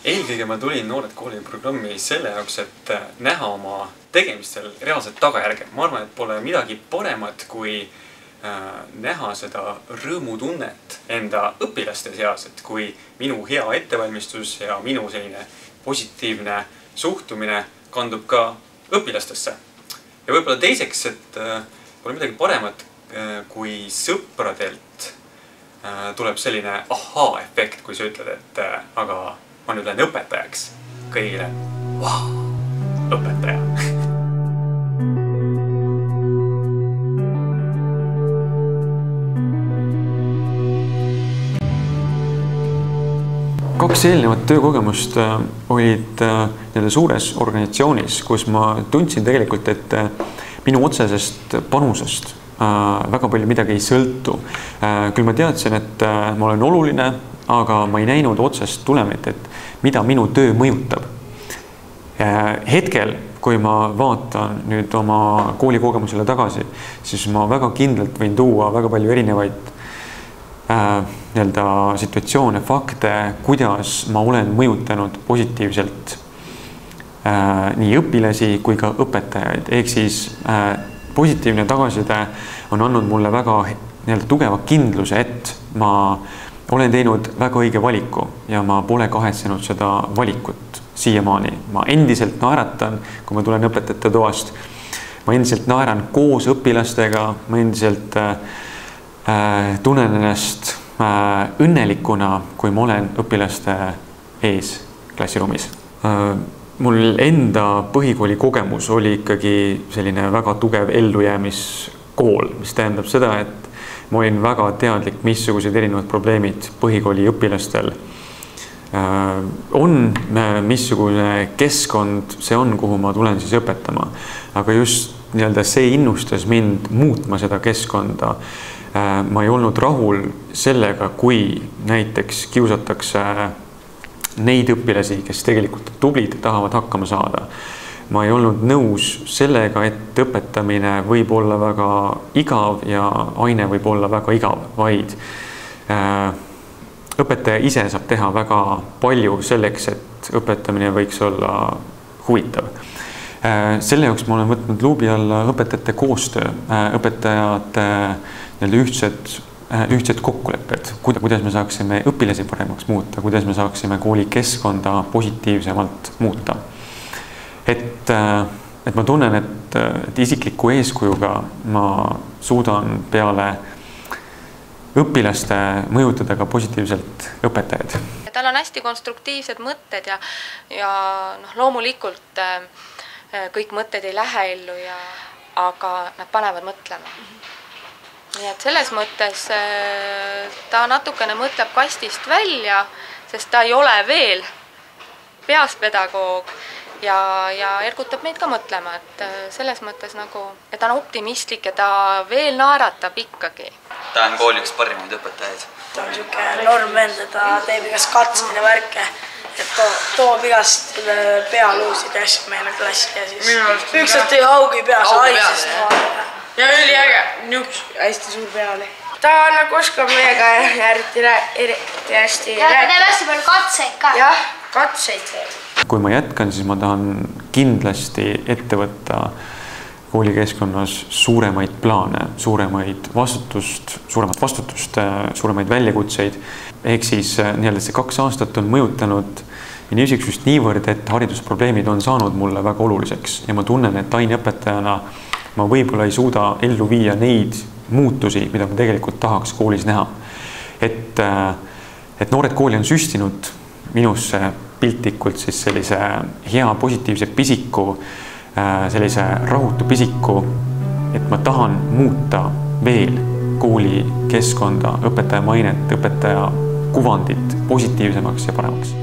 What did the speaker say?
Eelkõige ma tulin Noored Kooli programmi selle jaoks, et näha oma tegemistel reaalset tagajärge. Ma arvan, et pole midagi paremat, kui näha seda rõõmutunnet enda õpilaste seas, et kui minu hea ettevalmistus ja minu selline positiivne suhtumine kandub ka õpilastesse. Ja võib-olla teiseks, et pole midagi paremat, kui sõpradelt tuleb selline ahaa-efekt, kui sa ütled, et aga ma nüüd lähen õpetajaks. Kõigile, vau, õpetaja. Kaks eelnevat töökogemust olid suures organisatsioonis, kus ma tundsin tegelikult, et minu otsesest panusest väga palju midagi ei sõltu. Küll ma teadsin, et ma olen oluline, aga ma ei näinud otsest tulemit, et mida minu töö mõjutab. Hetkel, kui ma vaatan nüüd oma koolikogemusele tagasi, siis ma väga kindlalt võin tuua väga palju erinevaid situatsioone, fakte, kuidas ma olen mõjutanud positiivselt nii õpilasi kui ka õpetajaid. Ehk siis positiivne tagasiside on andnud mulle väga tugeva kindluse, et ma olen teinud väga õige valiku ja ma pole kahetsenud seda valikut siiamaani. Ma endiselt naeratan, kui ma tulen õpetajate toast. Ma endiselt naeran koos õpilastega, ma endiselt tunnen ennast õnnelikuna, kui ma olen õpilaste ees klassiruumis. Mul enda põhikooli kogemus oli ikkagi selline väga tugev ellujäämiskool, mis tähendab seda, et ma olin väga teadlik, missugused erinevad probleemid põhikooli õpilastel on, missugune keskkond see on, kuhu ma tulen siis õpetama. Aga just see innustas mind muutma seda keskkonda. Ma ei olnud rahul sellega, kui näiteks kiusatakse neid õpilasi, kes tegelikult tublid tahavad hakkama saada. Ma ei olnud nõus sellega, et õpetamine võib olla väga igav ja aine võib olla väga igav, vaid õpetaja ise saab teha väga palju selleks, et õpetamine võiks olla huvitav. Selle jaoks ma olen võtnud luubi alla õpetajate koostöö, õpetajate ühtsed kokkulepped, kuidas me saaksime õpilasi paremaks muuta, kuidas me saaksime kooli keskkonda positiivsemalt muuta. Et ma tunnen, et isikliku eeskujuga ma suudan peale õpilaste mõjutada ka positiivselt õpetajaid. Tal on hästi konstruktiivsed mõtted ja loomulikult kõik mõtted ei lähe ellu, aga nad panevad mõtlema. Nii et selles mõttes ta natukene mõtleb kastist välja, sest ta ei ole veel peaspedagoog ja ergutab meid ka mõtlema, et selles mõttes et ta on optimistlik ja ta veel naeratab ikkagi. Ta on kooli üks parimaid õpetajaid. Ta on siuke norm vend, et ta teeb igast katsmine värke, et toob igast pealuusid ja asju meile klassi ja siis ükselt tõi haugi peas haisest. Ja oli äge, hästi suur pea oli. Ta oskab meiega eriti hästi rääkida. Ja ta teeb hästi palju katseid ka. Jah, katseid. Kui ma jätkan, siis ma tahan kindlasti ette võtta koolikeskkonnas suuremaid plaane, suuremat vastutust, suuremaid väljakutseid. Ehk siis see 2 aastat on mõjutanud just niivõrd, et haridusprobleemid on saanud mulle väga oluliseks ja ma tunnen, et aineõpetajana ma võib-olla ei suuda ellu viia neid muutusi, mida ma tegelikult tahaks koolis näha. Et Noored Kooli on süstinud minusse piltlikult siis sellise hea positiivse pisiku, sellise rahutu pisiku, et ma tahan muuta veel kooli keskkonda, õpetaja mainet, õpetaja kuvandit positiivsemaks ja paremaks.